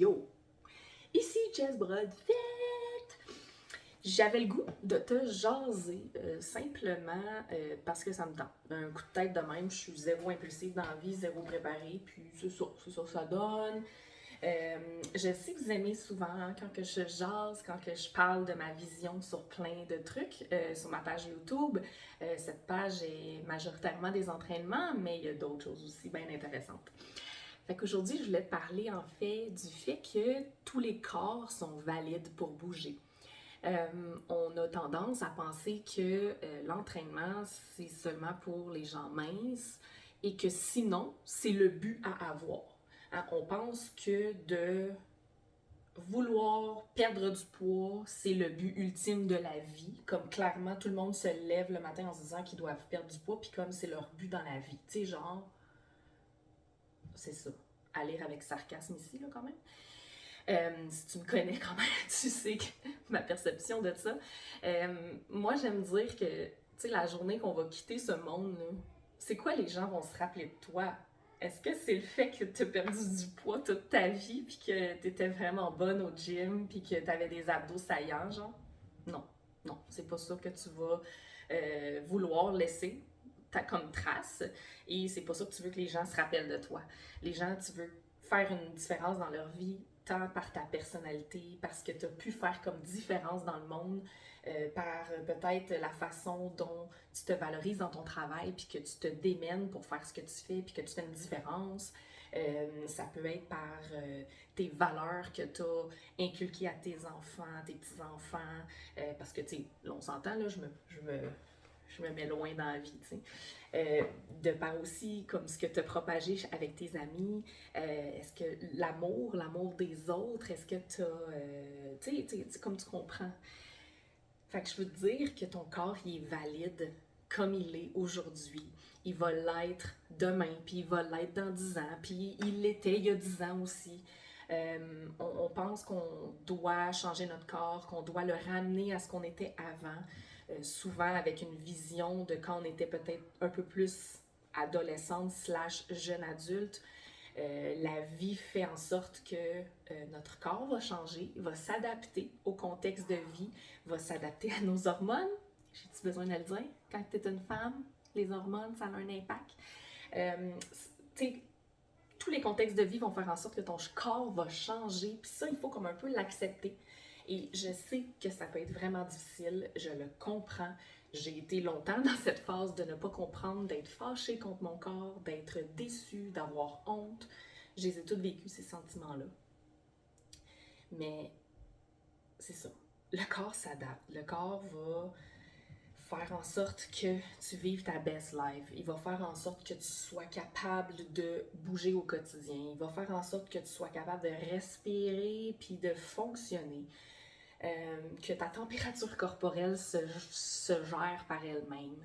Yo! Ici Jess Brodfett! J'avais le goût de te jaser simplement parce que ça me tente. Un coup de tête de même, je suis zéro impulsive dans la vie, zéro préparée, puis c'est ça que ça donne. Je sais que vous aimez souvent quand que je jase, quand que je parle de ma vision sur plein de trucs sur ma page YouTube. Cette page est majoritairement des entraînements, mais il y a d'autres choses aussi bien intéressantes. Fait qu'aujourd'hui, je voulais te parler en fait du fait que tous les corps sont valides pour bouger. On a tendance à penser que l'entraînement, c'est seulement pour les gens minces et que sinon, c'est le but à avoir. Hein, on pense que de vouloir perdre du poids, c'est le but ultime de la vie. Comme clairement, tout le monde se lève le matin en se disant qu'ils doivent perdre du poids, puis comme c'est leur but dans la vie. Tu sais, genre, c'est ça. À lire avec sarcasme ici, là, quand même. Si tu me connais quand même, tu sais que ma perception de ça. Moi, j'aime dire que, tu sais, la journée qu'on va quitter ce monde, là, c'est quoi les gens vont se rappeler de toi? Est-ce que c'est le fait que tu as perdu du poids toute ta vie, puis que tu étais vraiment bonne au gym, puis que tu avais des abdos saillants, genre? Non, non, c'est pas ça que tu vas vouloir laisser comme trace, et c'est pas ça que tu veux que les gens se rappellent de toi. Les gens, tu veux faire une différence dans leur vie, tant par ta personnalité, parce que tu as pu faire comme différence dans le monde, par peut-être la façon dont tu te valorises dans ton travail, puis que tu te démènes pour faire ce que tu fais, puis que tu fais une différence. Ça peut être par tes valeurs que tu as inculquées à tes enfants, tes petits-enfants, parce que, tu sais, on s'entend, là, je me mets loin dans la vie, tu sais. De par aussi comme ce que tu as propagé avec tes amis, est-ce que l'amour des autres, est-ce que tu as, tu sais, comme tu comprends. Fait que je veux te dire que ton corps, il est valide comme il est aujourd'hui. Il va l'être demain, puis il va l'être dans 10 ans, puis il l'était il y a 10 ans aussi. On pense qu'on doit changer notre corps, qu'on doit le ramener à ce qu'on était avant, souvent avec une vision de quand on était peut-être un peu plus adolescente slash jeune adulte. La vie fait en sorte que notre corps va changer, va s'adapter au contexte de vie, va s'adapter à nos hormones. J'ai-tu besoin de le dire? Quand tu es une femme, les hormones, ça a un impact. Tu sais, tous les contextes de vie vont faire en sorte que ton corps va changer. Puis ça, il faut comme un peu l'accepter. Et je sais que ça peut être vraiment difficile, je le comprends. J'ai été longtemps dans cette phase de ne pas comprendre, d'être fâchée contre mon corps, d'être déçue, d'avoir honte. Je les ai toutes vécues, ces sentiments-là. Mais c'est ça. Le corps s'adapte. Le corps va faire en sorte que tu vives ta best life. Il va faire en sorte que tu sois capable de bouger au quotidien. Il va faire en sorte que tu sois capable de respirer puis de fonctionner. Que ta température corporelle se gère par elle-même.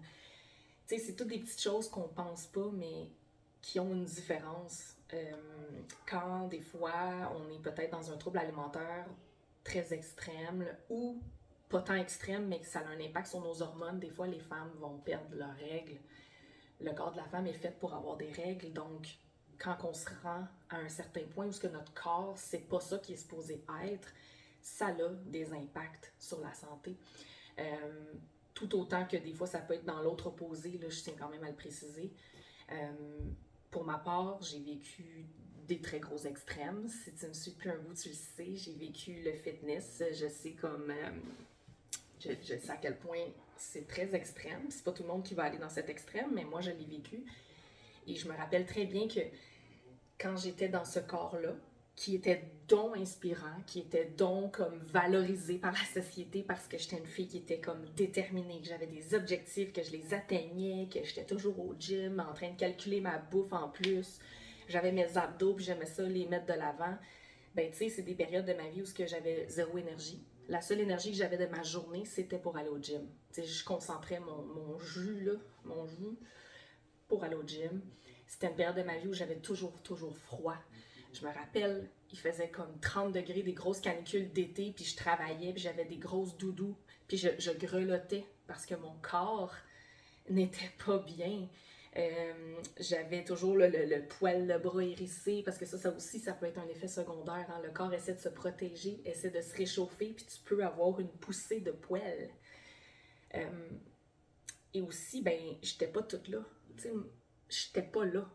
Tu sais, c'est toutes des petites choses qu'on pense pas, mais qui ont une différence. Quand des fois, on est peut-être dans un trouble alimentaire très extrême ou pas tant extrême, mais que ça a un impact sur nos hormones, des fois, les femmes vont perdre leurs règles. Le corps de la femme est fait pour avoir des règles, donc quand on se rend à un certain point où ce que notre corps, c'est pas ça qui est supposé être, ça a des impacts sur la santé. Tout autant que des fois, ça peut être dans l'autre opposé, là, je tiens quand même à le préciser. Pour ma part, j'ai vécu des très gros extrêmes. Si tu me suis depuis un bout, tu le sais. J'ai vécu le fitness. Je sais comme... je sais à quel point c'est très extrême. C'est pas tout le monde qui va aller dans cet extrême, mais moi, je l'ai vécu. Et je me rappelle très bien que quand j'étais dans ce corps-là, qui était donc inspirant, qui était donc comme valorisé par la société parce que j'étais une fille qui était comme déterminée, que j'avais des objectifs, que je les atteignais, que j'étais toujours au gym en train de calculer ma bouffe en plus. J'avais mes abdos puis j'aimais ça les mettre de l'avant. Ben tu sais, c'est des périodes de ma vie où j'avais zéro énergie. La seule énergie que j'avais de ma journée, c'était pour aller au gym. Tu sais, je concentrais mon jus, là, mon jus pour aller au gym. C'était une période de ma vie où j'avais toujours froid. Je me rappelle, il faisait comme 30 degrés, des grosses canicules d'été, puis je travaillais, puis j'avais des grosses doudous, puis je grelottais parce que mon corps n'était pas bien. J'avais toujours le poil, le bras hérissé, parce que ça aussi, ça peut être un effet secondaire. Hein. Le corps essaie de se protéger, essaie de se réchauffer, puis tu peux avoir une poussée de poils. Et aussi, ben, j'étais pas toute là. Tu sais, j'étais pas là.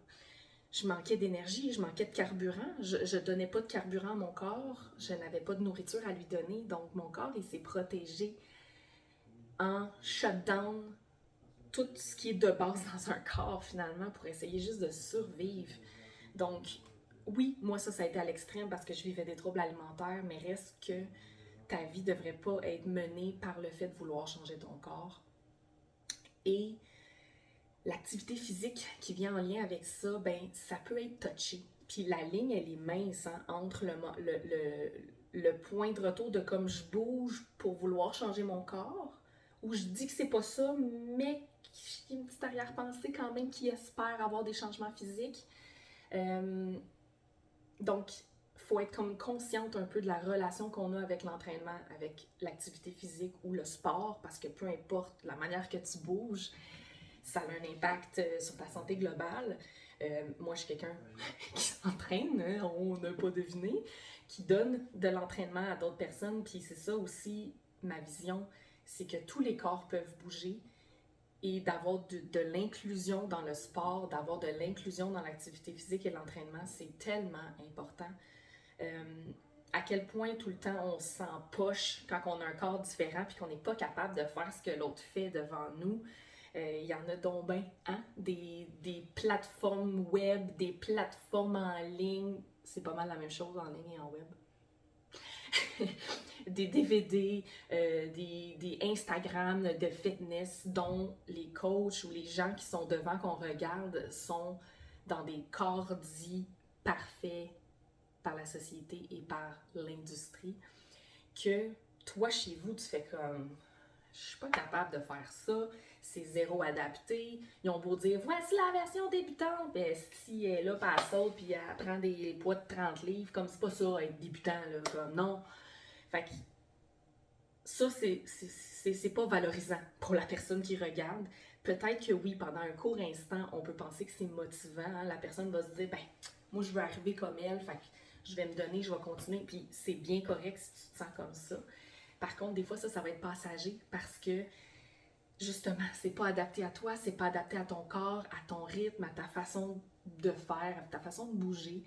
Je manquais d'énergie, je manquais de carburant. Je donnais pas de carburant à mon corps. Je n'avais pas de nourriture à lui donner. Donc, mon corps, il s'est protégé en shutdown tout ce qui est de base dans un corps, finalement, pour essayer juste de survivre. Donc, oui, moi, ça a été à l'extrême parce que je vivais des troubles alimentaires, mais reste que ta vie devrait pas être menée par le fait de vouloir changer ton corps. Et l'activité physique qui vient en lien avec ça, ben, ça peut être touché. Puis la ligne, elle est mince hein, entre le point de retour de comme je bouge pour vouloir changer mon corps, où je dis que c'est pas ça, mais j'ai une petite arrière-pensée quand même qui espère avoir des changements physiques. Donc, il faut être comme consciente un peu de la relation qu'on a avec l'entraînement, avec l'activité physique ou le sport, parce que peu importe la manière que tu bouges, ça a un impact sur ta santé globale. Moi, je suis quelqu'un qui s'entraîne, hein, on n'a pas deviné, qui donne de l'entraînement à d'autres personnes. Puis c'est ça aussi, ma vision, c'est que tous les corps peuvent bouger et d'avoir de l'inclusion dans le sport, d'avoir de l'inclusion dans l'activité physique et l'entraînement, c'est tellement important. À quel point tout le temps on se sent poche quand on a un corps différent puis qu'on n'est pas capable de faire ce que l'autre fait devant nous. Il y en a donc ben, hein? Des plateformes web, des plateformes en ligne. C'est pas mal la même chose en ligne et en web. Des DVD, des Instagram de fitness dont les coachs ou les gens qui sont devant qu'on regarde sont dans des corps dits parfaits par la société et par l'industrie, que toi chez vous tu fais comme je suis pas capable de faire ça, c'est zéro adapté. Ils ont beau dire voici la version débutante, ben si elle est là, pas elle saute, puis elle prend des poids de 30 livres, comme c'est pas ça être débutant, là, comme non. Fait que ça, c'est pas valorisant pour la personne qui regarde. Peut-être que oui, pendant un court instant, on peut penser que c'est motivant. Hein? La personne va se dire, ben, moi, je veux arriver comme elle, fait que je vais me donner, je vais continuer. Puis c'est bien correct si tu te sens comme ça. Par contre, des fois, ça va être passager parce que, justement, c'est pas adapté à toi, c'est pas adapté à ton corps, à ton rythme, à ta façon de faire, à ta façon de bouger.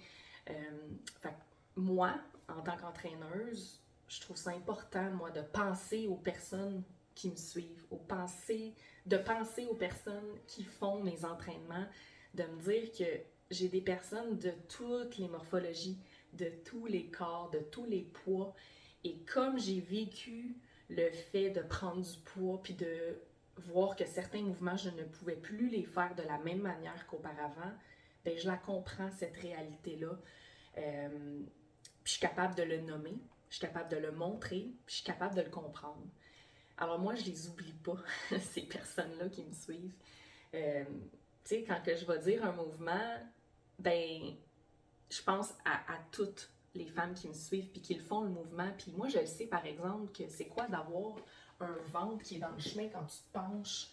Fait que moi, en tant qu'entraîneuse, je trouve ça important, moi, de penser aux personnes qui me suivent, de penser aux personnes qui font mes entraînements, de me dire que j'ai des personnes de toutes les morphologies, de tous les corps, de tous les poids. Et comme j'ai vécu le fait de prendre du poids, puis de voir que certains mouvements, je ne pouvais plus les faire de la même manière qu'auparavant, ben je la comprends, cette réalité-là. Puis je suis capable de le nommer, je suis capable de le montrer, puis je suis capable de le comprendre. Alors moi, je les oublie pas, ces personnes-là qui me suivent. Tu sais, quand que je vais dire un mouvement, ben, je pense à toutes les femmes qui me suivent puis qui le font le mouvement. Puis moi, je le sais, par exemple, que c'est quoi d'avoir un ventre qui est dans le chemin quand tu te penches.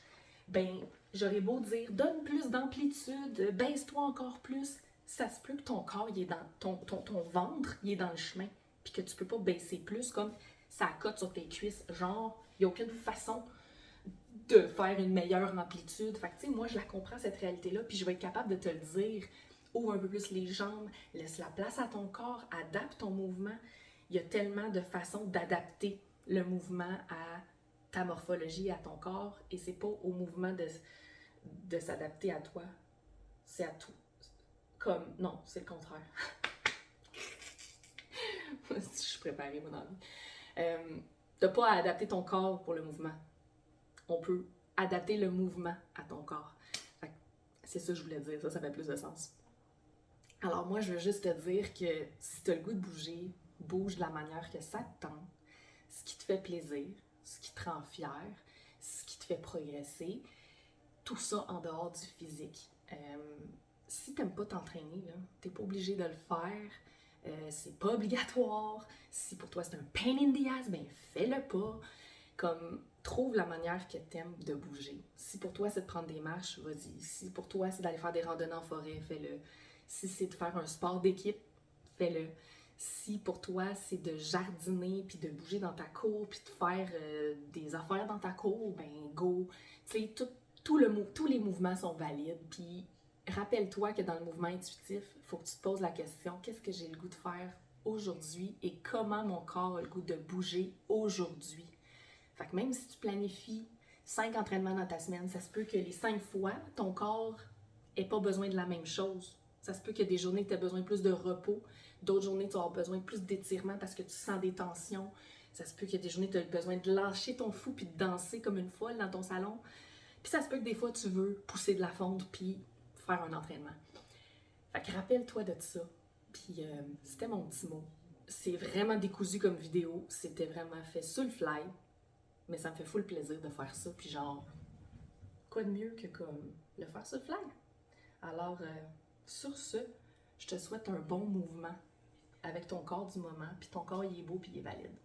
Ben, j'aurais beau dire, donne plus d'amplitude, baisse-toi encore plus. Ça se peut que ton corps, il est dans, ton ventre, il est dans le chemin, puis que tu peux pas baisser plus, comme ça cote sur tes cuisses. Genre, il n'y a aucune façon de faire une meilleure amplitude. Fait que, tu sais, moi, je la comprends, cette réalité-là, puis je vais être capable de te le dire. Ouvre un peu plus les jambes, laisse la place à ton corps, adapte ton mouvement. Il y a tellement de façons d'adapter le mouvement à ta morphologie, à ton corps, et c'est pas au mouvement de s'adapter à toi, c'est à tout. Comme, non, c'est le contraire. Je suis préparée, mon ami. De pas adapter ton corps pour le mouvement. On peut adapter le mouvement à ton corps. C'est ça que je voulais dire, ça fait plus de sens. Alors moi, je veux juste te dire que si tu as le goût de bouger, bouge de la manière que ça te tente, ce qui te fait plaisir, ce qui te rend fier, ce qui te fait progresser, tout ça en dehors du physique. Si tu n'aimes pas t'entraîner, tu n'es pas obligé de le faire, c'est pas obligatoire. Si pour toi c'est un pain in the ass, ben fais-le pas. Comme, trouve la manière que t'aimes de bouger. Si pour toi, c'est de prendre des marches, vas-y. Si pour toi, c'est d'aller faire des randonnées en forêt, fais-le. Si c'est de faire un sport d'équipe, fais-le. Si pour toi, c'est de jardiner, puis de bouger dans ta cour, puis de faire des affaires dans ta cour, ben go. Tu sais, tous les mouvements sont valides. Puis rappelle-toi que dans le mouvement intuitif, il faut que tu te poses la question, qu'est-ce que j'ai le goût de faire aujourd'hui et comment mon corps a le goût de bouger aujourd'hui. Fait que même si tu planifies 5 entraînements dans ta semaine, ça se peut que les 5 fois, ton corps n'ait pas besoin de la même chose. Ça se peut que des journées, tu aies besoin plus de repos. D'autres journées, tu vas avoir besoin plus d'étirement parce que tu sens des tensions. Ça se peut qu'il y a des journées, tu as besoin de lâcher ton fou puis de danser comme une folle dans ton salon. Puis ça se peut que des fois, tu veux pousser de la fonte puis faire un entraînement. Fait que rappelle-toi de ça. Puis c'était mon petit mot. C'est vraiment décousu comme vidéo. C'était vraiment fait sur le fly. Mais ça me fait full plaisir de faire ça. Puis genre, quoi de mieux que comme le faire sur le fly? Alors, sur ce, je te souhaite un bon mouvement avec ton corps du moment. Puis ton corps, il est beau puis il est valide.